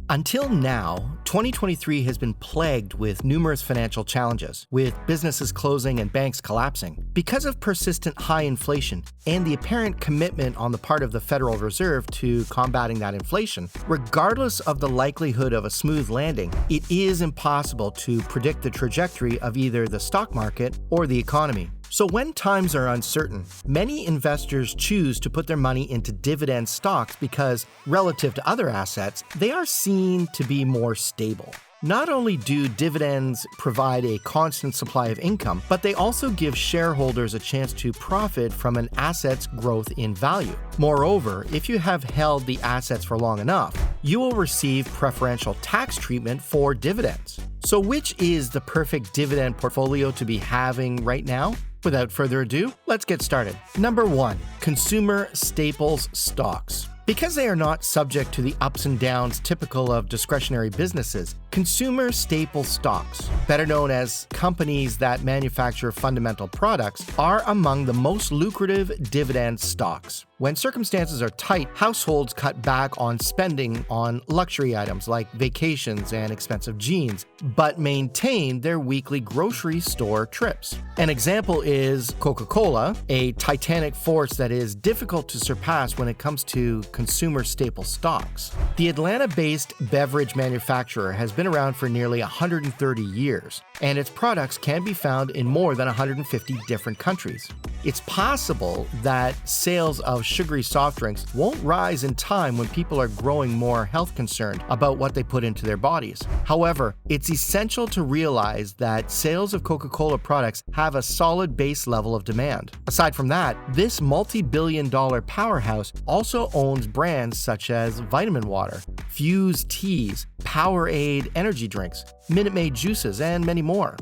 Until now, 2023 has been plagued with numerous financial challenges, with businesses closing and banks collapsing. Because of persistent high inflation and the apparent commitment on the part of the Federal Reserve to combating that inflation, regardless of the likelihood of a smooth landing, it is impossible to predict the trajectory of either the stock market or the economy. So when times are uncertain, many investors choose to put their money into dividend stocks because, relative to other assets, they are seen to be more stable. Not only do dividends provide a constant supply of income, but they also give shareholders a chance to profit from an asset's growth in value. Moreover, if you have held the assets for long enough, you will receive preferential tax treatment for dividends. So which is the perfect dividend portfolio to be having right now? Without further ado, let's get started. Number 1, consumer staples stocks. Because they are not subject to the ups and downs typical of discretionary businesses, consumer staple stocks, better known as companies that manufacture fundamental products, are among the most lucrative dividend stocks. When circumstances are tight, households cut back on spending on luxury items like vacations and expensive jeans, but maintain their weekly grocery store trips. An example is Coca-Cola, a titanic force that is difficult to surpass when it comes to consumer staple stocks. The Atlanta-based beverage manufacturer has been around for nearly 130 years, and its products can be found in more than 150 different countries. It's possible that sales of sugary soft drinks won't rise in time when people are growing more health concerned about what they put into their bodies. However, it's essential to realize that sales of Coca-Cola products have a solid base level of demand. Aside from that, this multi-billion-dollar powerhouse also owns brands such as Vitamin Water, Fuse Teas, Powerade energy drinks, Minute Maid juices, and many more.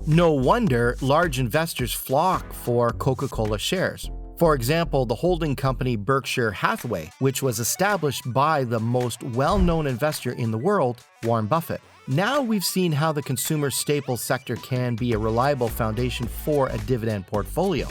No wonder large investors flock for Coca-Cola shares. For example, the holding company Berkshire Hathaway, which was established by the most well-known investor in the world, Warren Buffett. Now we've seen how the consumer staples sector can be a reliable foundation for a dividend portfolio.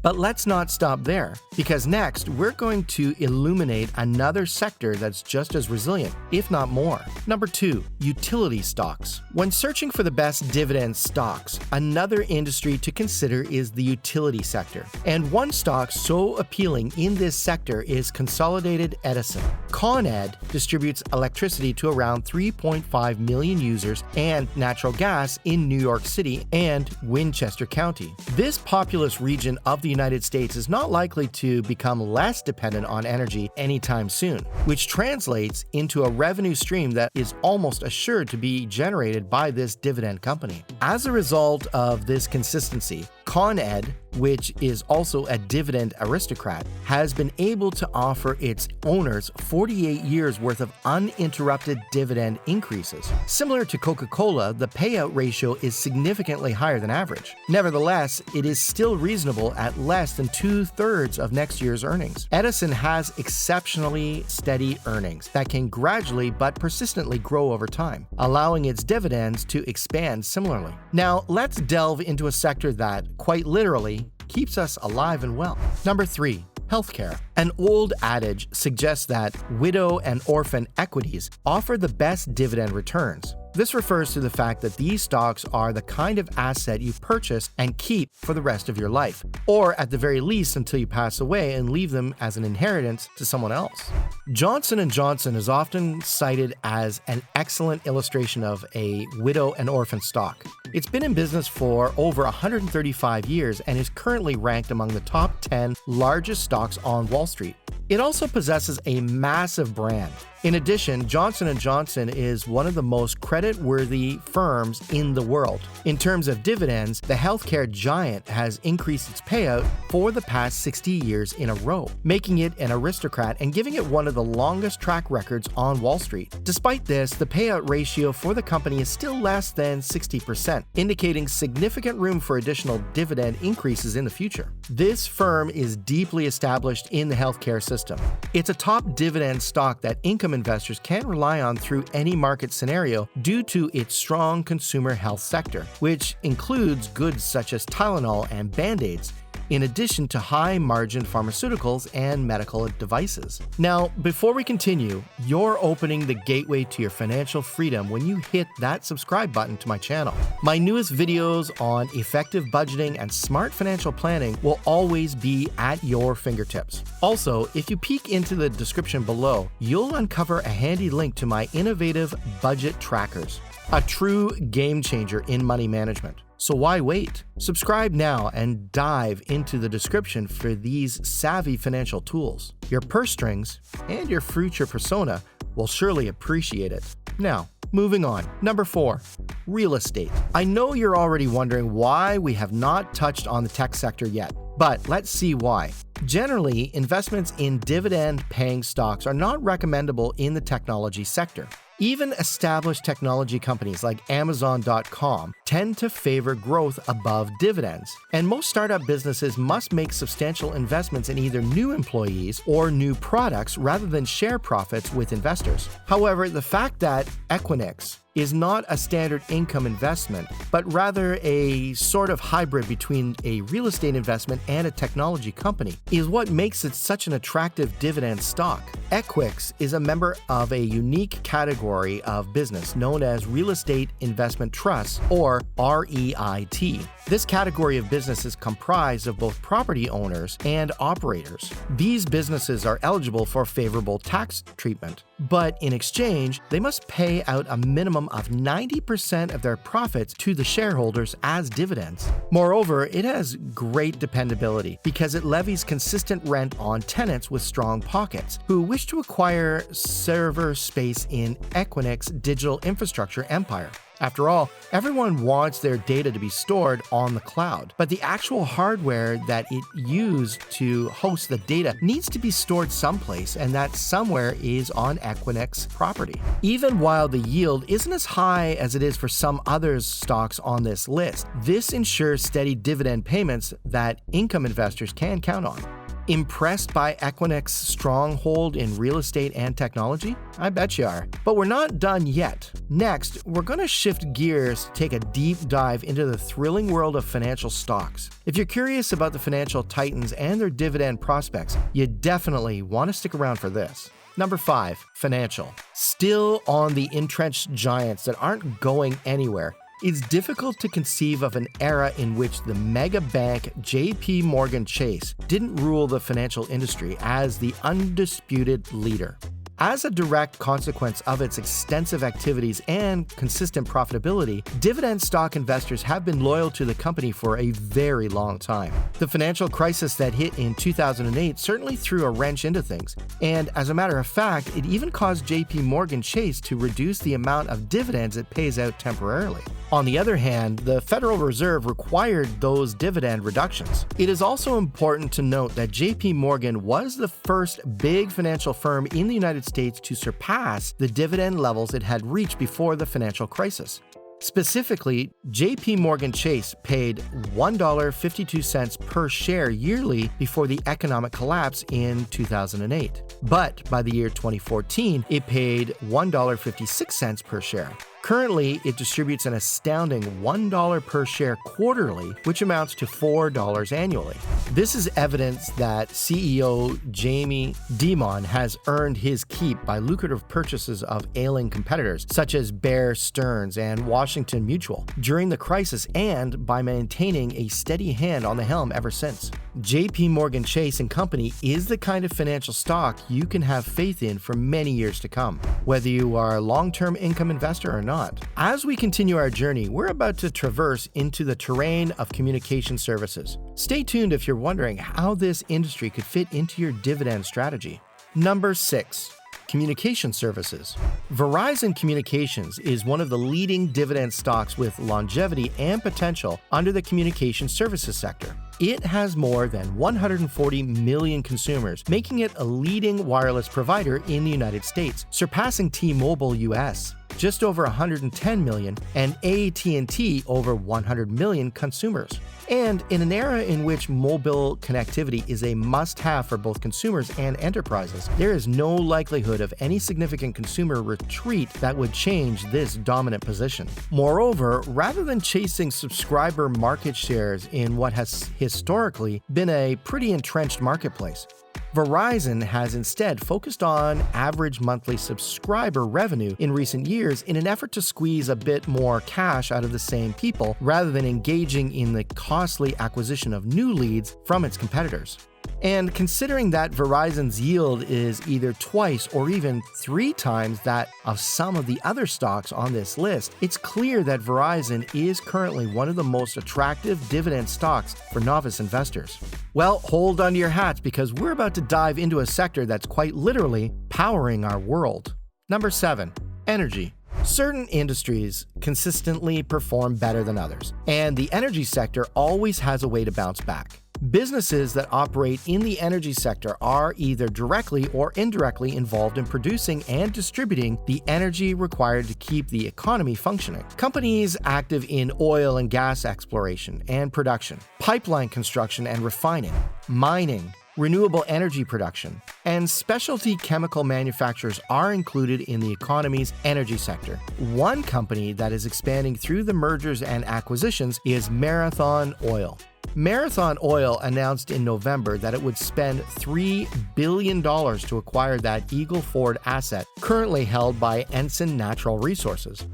But let's not stop there, because next we're going to illuminate another sector that's just as resilient, if not more. Number 2, utility stocks. When searching for the best dividend stocks, another industry to consider is the utility sector. And one stock so appealing in this sector is Consolidated Edison. Con Ed distributes electricity to around 3.5 million users and natural gas in New York City and Winchester County. This populous region of the United States is not likely to become less dependent on energy anytime soon, which translates into a revenue stream that is almost assured to be generated by this dividend company. As a result of this consistency, Con Ed, which is also a dividend aristocrat, has been able to offer its owners 48 years worth of uninterrupted dividend increases. Similar to Coca-Cola, the payout ratio is significantly higher than average. Nevertheless, it is still reasonable at less than 2/3 of next year's earnings. Edison has exceptionally steady earnings that can gradually but persistently grow over time, allowing its dividends to expand similarly. Now, let's delve into a sector that, quite literally, keeps us alive and well. Number 3, healthcare. An old adage suggests that widow and orphan equities offer the best dividend returns. This refers to the fact that these stocks are the kind of asset you purchase and keep for the rest of your life, or at the very least until you pass away and leave them as an inheritance to someone else. Johnson & Johnson is often cited as an excellent illustration of a widow and orphan stock. It's been in business for over 135 years and is currently ranked among the top 10 largest stocks on Wall Street. It also possesses a massive brand. In addition, Johnson & Johnson is one of the most credit-worthy firms in the world. In terms of dividends, the healthcare giant has increased its payout for the past 60 years in a row, making it an aristocrat and giving it one of the longest track records on Wall Street. Despite this, the payout ratio for the company is still less than 60%, indicating significant room for additional dividend increases in the future. This firm is deeply established in the healthcare system. It's a top dividend stock that income investors can rely on through any market scenario due to its strong consumer health sector, which includes goods such as Tylenol and Band-Aids, in addition to high-margin pharmaceuticals and medical devices. Now, before we continue, you're opening the gateway to your financial freedom when you hit that subscribe button to my channel. My newest videos on effective budgeting and smart financial planning will always be at your fingertips. Also, if you peek into the description below, you'll uncover a handy link to my innovative budget trackers, a true game changer in money management. So why wait? Subscribe now and dive into the description for these savvy financial tools. Your purse strings and your future persona will surely appreciate it. Now, moving on. Number 4, real estate. I know you're already wondering why we have not touched on the tech sector yet, but let's see why. Generally, investments in dividend-paying stocks are not recommendable in the technology sector. Even established technology companies like Amazon.com tend to favor growth above dividends, and most startup businesses must make substantial investments in either new employees or new products rather than share profits with investors. However, the fact that Equinix is not a standard income investment, but rather a sort of hybrid between a real estate investment and a technology company, is what makes it such an attractive dividend stock. Equinix is a member of a unique category of business known as Real Estate Investment Trusts, or REIT. This category of business is comprised of both property owners and operators. These businesses are eligible for favorable tax treatment, but in exchange, they must pay out a minimum of 90% of their profits to the shareholders as dividends. Moreover, it has great dependability because it levies consistent rent on tenants with strong pockets who wish to acquire server space in Equinix digital infrastructure empire. After all, everyone wants their data to be stored on the cloud, but the actual hardware that it used to host the data needs to be stored someplace, and that somewhere is on Equinix property. Even while the yield isn't as high as it is for some other stocks on this list, this ensures steady dividend payments that income investors can count on. Impressed by Equinix's stronghold in real estate and technology? I bet you are. But we're not done yet. Next, we're going to shift gears to take a deep dive into the thrilling world of financial stocks. If you're curious about the financial titans and their dividend prospects, you definitely want to stick around for this. Number 5, financial. Still on the entrenched giants that aren't going anywhere, it's difficult to conceive of an era in which the mega bank JP Chase didn't rule the financial industry as the undisputed leader. As a direct consequence of its extensive activities and consistent profitability, dividend stock investors have been loyal to the company for a very long time. The financial crisis that hit in 2008 certainly threw a wrench into things, and as a matter of fact, it even caused JP Chase to reduce the amount of dividends it pays out temporarily. On the other hand, the Federal Reserve required those dividend reductions. It is also important to note that JP Morgan was the first big financial firm in the United States to surpass the dividend levels it had reached before the financial crisis. Specifically, JP Chase paid $1.52 per share yearly before the economic collapse in 2008. But by the year 2014, it paid $1.56 per share. Currently, it distributes an astounding $1 per share quarterly, which amounts to $4 annually. This is evidence that CEO Jamie Dimon has earned his keep by lucrative purchases of ailing competitors, such as Bear Stearns and Washington Mutual, during the crisis, and by maintaining a steady hand on the helm ever since. JP Chase & Company is the kind of financial stock you can have faith in for many years to come, whether you are a long-term income investor or not. As we continue our journey, we're about to traverse into the terrain of communication services. Stay tuned if you're wondering how this industry could fit into your dividend strategy. Number 6. Communication services. Verizon Communications is one of the leading dividend stocks with longevity and potential under the communication services sector. It has more than 140 million consumers, making it a leading wireless provider in the United States, surpassing T-Mobile US. just over 110 million, and AT&T over 100 million consumers. And in an era in which mobile connectivity is a must-have for both consumers and enterprises, there is no likelihood of any significant consumer retreat that would change this dominant position. Moreover, rather than chasing subscriber market shares in what has historically been a pretty entrenched marketplace, Verizon has instead focused on average monthly subscriber revenue in recent years in an effort to squeeze a bit more cash out of the same people rather than engaging in the costly acquisition of new leads from its competitors. And considering that Verizon's yield is either twice or even 3 times that of some of the other stocks on this list, it's clear that Verizon is currently one of the most attractive dividend stocks for novice investors. Well, hold on to your hats because we're about to dive into a sector that's quite literally powering our world. Number 7. Energy. Certain industries consistently perform better than others, and the energy sector always has a way to bounce back. Businesses that operate in the energy sector are either directly or indirectly involved in producing and distributing the energy required to keep the economy functioning. Companies active in oil and gas exploration and production, pipeline construction and refining, mining, renewable energy production, and specialty chemical manufacturers are included in the economy's energy sector. One company that is expanding through the mergers and acquisitions is Marathon Oil. Marathon Oil announced in November that it would spend $3 billion to acquire that Eagle Ford asset currently held by Ensign Natural Resources.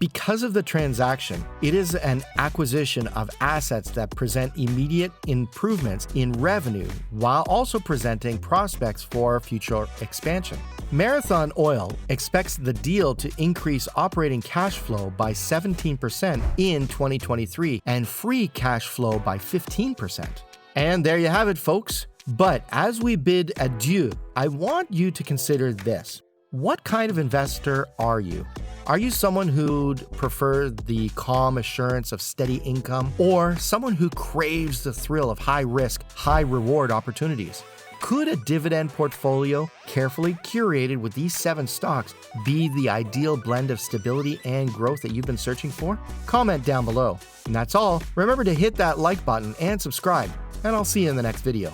Because of the transaction, it is an acquisition of assets that present immediate improvements in revenue while also presenting prospects for future expansion. Marathon Oil expects the deal to increase operating cash flow by 17% in 2023 and free cash flow by 15%. And there you have it, folks. But as we bid adieu, I want you to consider this. What kind of investor are you? Are you someone who'd prefer the calm assurance of steady income, or someone who craves the thrill of high-risk, high-reward opportunities? Could a dividend portfolio, carefully curated with these 7 stocks, be the ideal blend of stability and growth that you've been searching for? Comment down below. And that's all. Remember to hit that like button and subscribe, and I'll see you in the next video.